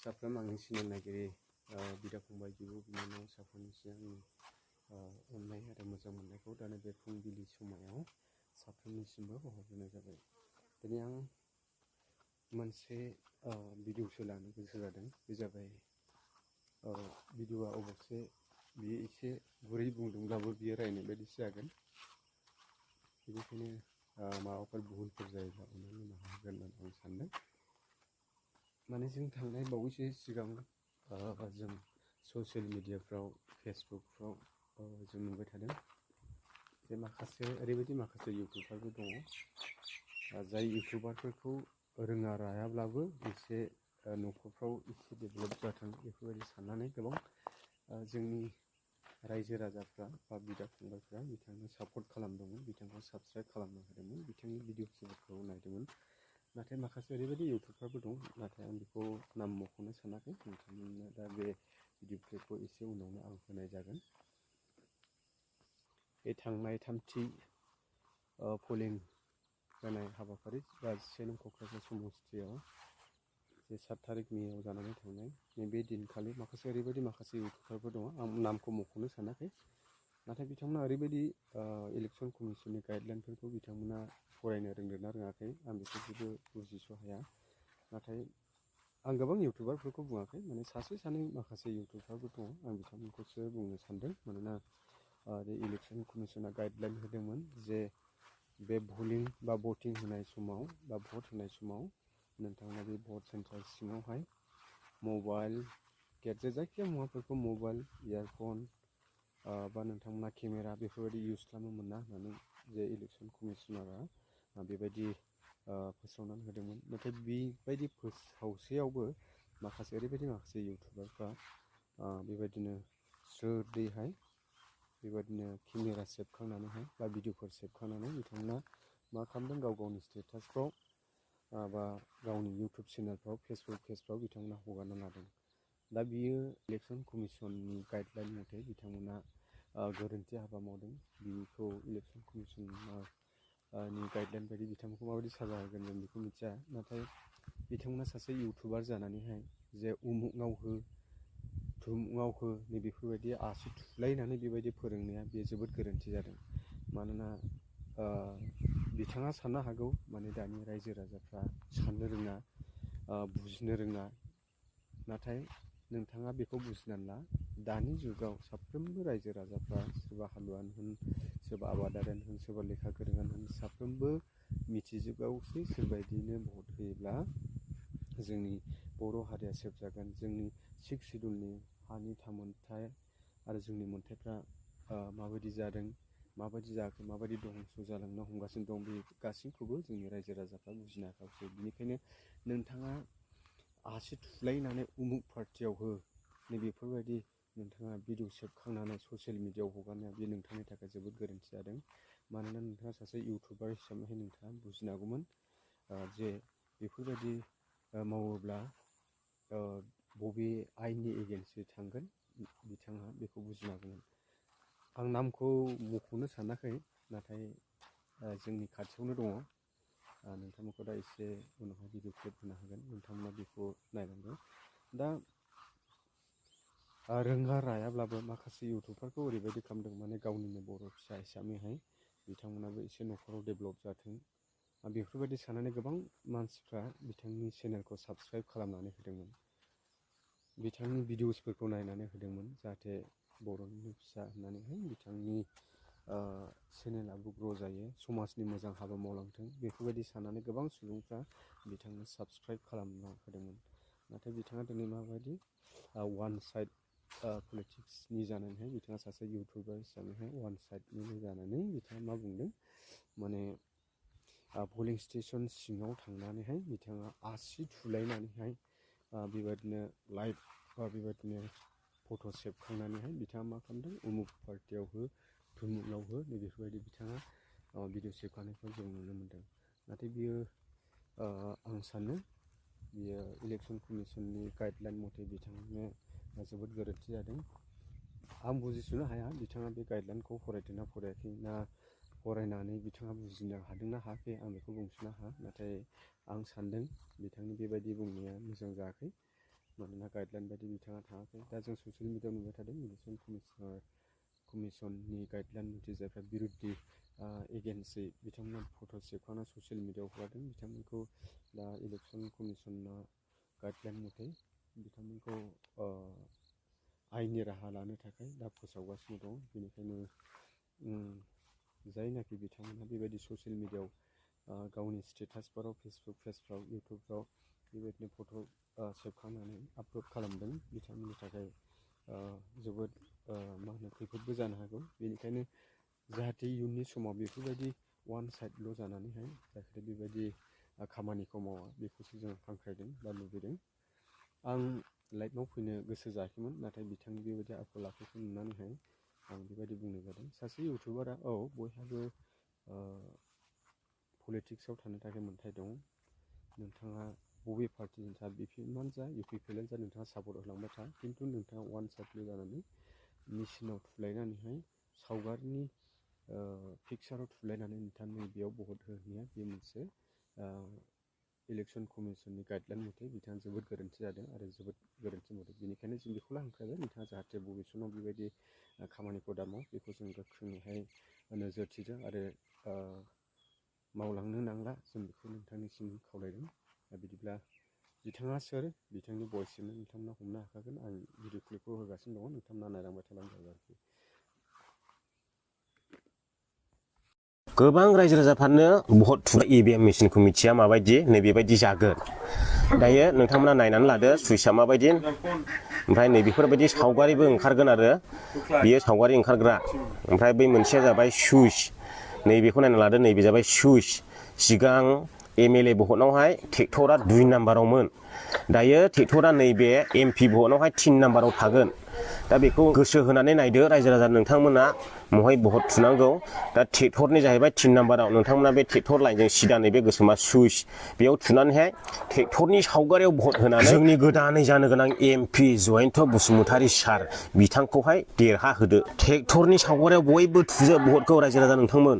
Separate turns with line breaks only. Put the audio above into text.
साफ्रोम आंनि चेनेल नायगिरि बिदा फंबाय बिब' बिनानाव साफ्रोमनिसिम आंनि अननाय आरो मोजां मोननायखौ दा बे फुंबिलि समाव साफ्रोमनिसिमबो बावहरनाय जाबाय। दिनै आं मोनसे भिडिअसो लानो गोसो जादों। बे जाबाय भिडिअआ अबयसे बियो एसे गुरै बुंदोंब्लाबो बियो रायनाय बायदिसो जागोन। बेनिखायनो माबाफोर भुलफोर जायोब्ला अननानै निमाहा होगोन होननानै आं सानदों। माने जों थांनाय बावैसो सिगां जों ससियेल मिडियाफ्राव फेसबुकफ्राव जों नुबाय थादों जे ओरैबायदि माखासे इउटुबारबो दङ जाय इउटुबारफोरखौ रोङा रायाब्लाबो एसे न'खरफ्राव एसे डेभेलप जाथों बेफोरबायदि साननानै गोबां जोंनि रायजो राजाफ्रा बा बिदा फंबायफ्रा बिथांनो सापर्ट खालामदोंमोन, बिथांखौ साबस्क्राइब खालामनो होदोंमोन, बिथांनि भिडिअफोरखौ नायदोंमोन। नाथाय माखासे ओरैबायदि इउटुबारबो दं, नाथाय आं बेखौ नाम मख'नो सानाखै। नोंथांमोननो दा बे भिडिअ क्लिपखौ एसे उनावनो आं होनाय जागोन। बे थांनाय थामथि पलिं जानाय हाबाफारि बा 1 नं क'क्राझार समस्थियाव जे 7 थारिख मेआव जानानै थांनाय नैबे दिनखालि ओरैबायदि माखासे इउटुबारफोर दङ, आं नामखौ मख'नो सानाखै। नाथाय बिथांमोना ओरैबायदि इलेक्सन कमिसननि गाइडलाइनफोरखौ बिथांमोना फरायनो रोंदोंना रोङाखै आं बेखौ जेबो बुजिस' हाया। नाथाय आं गोबां इउटुबारफोरखौ बुङाखै, माने सासे सानै माखासे इउटुबारफोर दङ, आं बिथांमोनखौसो बुंनो सानदों। मानोना इलेक्सन कमिसना गाइडलाइन होदोंमोन जे बे भलिं बा भटिं होनाय समाव बा भट होनाय समाव नोंथांमोना बे भट सेन्टार सिङावहाय मबाइल, गेजेट जायखिजाया मुवाफोरखौ मबाइल, इयारफन बा नोंथांमोना केमेरा बेफोरबायदि इउज खालामनो मोना होननानै जे इलेक्सन कमिसनारा बेबायदि फोसावनानै होदोंमोन। नाथाय बेबायदि फोसावसेयावबो ओरैबायदि माखासे इउटुबारफ्रा बेबायदिनो स्रोदैहाय बेबायदिनो केमेरा सेबखांनानैहाय बा भिडिअफोर सेबखांनानै बिथांमोना मा खालामदों, गाव गावनि स्टेटासफ्राव बा गावनि इउटुब चेनेलफ्राव फेसबुक पेजफ्राव बिथांमोना हगारना लादों। दा बियो इलेक्सन कमिसननि गाइडलाइन मथे बिथांमोना गोरोन्थि हाबा मावदों। बेखौ इलेक्सन कमिसननि गाइडलाइन बायदि बिथांमोनखौ माबायदि साजा होगोन जों बेखौ मिथिया। नाथाय बिथांमोना सासे इउटुबार जानानैहाय जे उमुगनाव हो थुमुगाव हो नैबेफोरबायदि आसि थुलायनानै बेबायदि फोरोंनाया बेयो जोबोद गोरोन्थि जादों। मानोना बिथाङा साननो हागौ माने दानि रायजो राजाफ्रा साननो रोङा, बुजिनो रोङा। नाथाय नोंथाङा बेखौ बुजिनानै ला, दानि जुगाव साफ्रोमबो रायजो राजाफ्रा सोरबा हालुवानो होन, सोरबा आबादारियानो होन, सोरबा लेखा गोरोङानो होन, साफ्रोमबो मिथिजोबगावसै सोरबायदिनो भट होयोब्ला जोंनि बर' हारिया सेफ जागोन, जोंनि 6 सिडुलनि हानि थामोनथाय आरो जोंनि मोनथायफ्रा माबायदि जादों, माबायदि जायाखै, माबायदि दंस' जालांनो हमगासिनो दं, बे गासैखौबो जोंनि रायजो राजाफ्रा बुजिनो हाखासै। बेनिखायनो नोंथाङा आसि थुलायनानै उमुक पार्टियाव हो नैबेफोरबायदि नोंथाङा भिडिअ सेबखांनानै ससियेल मिडियाआव हगारनाया बे नोंथांनि थाखाय जोबोद गोरोन्थि जादों। मानोना नोंथाङा सासे इउटुबार हिसाबैहाय नोंथाङा बुजिनो हागौमोन जे बेफोरबायदि मावोब्ला बबे आयेननि एगेन्स्टै थांगोन, बिथाङा बेखौ बुजिनो हागौमोन। आं नामखौ मख'नो सानाखै, नाथाय जोंनि खाथियावनो दङ। नोंथांमोनखौ दा एसे उनावहाय भिडिअ क्लिप होनो हागोन, नोंथांमोना बेखौ नायलांदो। दा रोङा रायाब्लाबो माखासे इउटुबारखौ ओरैबायदि खालामदों, माने गावनिनो बर' फिसा हिसाबैहाय बिथांमोनाबो एसे न'खराव डेभेलप जाथों बेफोरबायदि साननानै गोबां मानसिफ्रा बिथांनि चेनेलखौ साबस्क्राइब खालामनानै होदोंमोन, बिथांनि भिडिअसफोरखौ नायनानै होदोंमोन, जाहाथे बर'निनो फिसा होननानैहाय बिथांनि चेनेलाबो ग्र' जायो, समाजनि मोजां हाबा मावलांथों बेफोरबायदि साननानै गोबां सुबुंफ्रा बिथांनो साबस्क्राइब खालामना होदोंमोन। नाथाय बिथाङा दिनै माबायदि वान साइड पलिटिक्सनि जानानैहाय बिथाङा सासे इउटुबार हिसाबैहाय वान साइडनि जानानै बिथाङा मा बुंदों, माने पलिं स्टेसन सिङाव थांनानैहाय बिथाङा आसि थुलायनानैहाय बेबायदिनो लाइभ बा बेबायदिनो फट' सेबखांनानैहाय बिथाङा मा खालामदों, उमुक पार्टियाव हो थुमुकनाव हो नैबेफोरबायदि बिथाङा भिडिअ सेबखांनायखौ जों नुनो मोन्दों। नाथाय बियो आं सानो बियो इलेक्सन कमिसननि गाइडलाइन मथे बिथांनो जोबोद गोरोन्थि जादों। आं बुजिस'नो हाया बिथाङा बे गाइडलाइनखौ फरायदोंना फरायाखै, ना फरायनानै बिथाङा बुजिनो हादोंना हायाखै आं बेखौ बुंस'नो हाया। नाथाय आं सान्दों बिथांनि बेबायदि बुंनाया मोजां जायाखै। मानोना गाइडलाइन बायदि बिथाङा थाङाखै। दा जों ससियेल मिडियायाव नुबाय थादों इलेक्सन कमिसननि गाइडलाइन मथे जायफ्रा बिरुद्दि एगेन्सि बिथांमोना फट' सेबखांना ससियेल मिडियायाव हगारदों बिथांमोनखौ दा इलेक्सन कमिसना गाइडलाइन मथे बिथांमोनखौ आयेननि राहा लानो थाखाय दा फोसावगासिनो दं। बेनिखायनो जायनाखि बिथांमोनहा बेबायदि ससियेल मिडियायाव गावनि स्टेटासफोराव फेसबुक पेजफ्राव इउटुबफ्राव बेबायदिनो फट' सेबखांनानै आपल'ड खालामदों बिथांमोननि थाखाय जोबोद मा होनो खैफोदबो जानो हागौ। बेनिखायनो जाहाथे इयुननि समाव बेफोरबायदि वान साइडल' जानानैहाय जाहाथे बेबायदि खामानिखौ मावा बेखौसो जों हांख्रायदों बा लुबैदों। आं लाइभआव फैनो गोसो जायाखैमोन, नाथाय बिथांनि बेबायदि आखल आखुखौ नुनानैहाय आं बेबायदि बुंनाय जादों। सासे इउटुबारा बयहाबो पलिटिक्सआव थानो थाखाय मोन्थाय दं। नोंथाङा बबे पार्टिनि जा बिपिएमआनो जा इउपिपिएलआनो जा नोंथाङा सापर्ट होलांबाय था, खिन्थु नोंथाङा वान साइडल' जानानै मेसिनाव थुलायनानैहाय सावगारिनि पिक्साराव थुलायनानै नोंथाङा नैबेयाव भट होनाया बे मोनसे इलेक्सन कमिसननि गाइडलाइन मथे बिथाङा जोबोद गोरोन्थि जादों आरो जोबोद गोरोन्थि मावदों। बेनिखायनो जों बेखौल' हांख्रायबाय नोंथाङा जाहाथे बबे समाव बेबायदि खामानिखौ दामाव बेखौ जों गोख्रोङैहाय नोजोर थिदों आरो मावलांनो नांला जों बेखौ नोंथांनिसिम खावलायदों। बिदिब्ला बिथाङा सोर बिथांनि भइसजोंनो नोंथांमोना हमनो हाखागोन। आं भिडिअ क्लिपखौ होगासिनो दङ, नोंथांमोना नायलांबाय थाब्लानो जाबाय आरोखि।
गोबां रायजो राजाफ्रानो भट थुनाय इभिएम मेसिनखौ मिथिया माबायदि नैबेबायदि जागोन। दायो नोंथांमोना नायनानै लादो सुइचआ माबायदि, ओमफ्राय नैबेफोरबायदि सावगारिबो ओंखारगोन आरो बियो सावगारि ओंखारग्रा। ओमफ्राय बै मोनसेया जाबाय सुइच, नैबेखौ नायना लादो, नैबे जाबाय सुइच। सिगां एमएलए भटआवहाय ट्रेक्टरा 2 नाम्बारावमोन, दायो ट्रेक्टरा नैबे एमपि भटआवहाय 3 नाम्बाराव थागोन। दा बेखौ गोसो होनानै नायदो रायजो राजा नोंथांमोना महाय भट थुनांगौ। दा ट्रेक्टरनि जाहैबाय 3 नाम्बाराव, नोंथांमोना बे ट्रेक्टर लाइनजों सिदा नैबे गोसोमा सुइच बेयाव थुनानैहाय ट्रेक्टरनि सावगारियाव भट होनानै जोंनि गोदानै जानो गोनां एमपि जयन्त बसुमतारी सार बिथांखौहाय देरहाहोदो। ट्रेक्टरनि सावगारियाव बयबो थुजोब भटखौ रायजो राजा नोंथांमोन।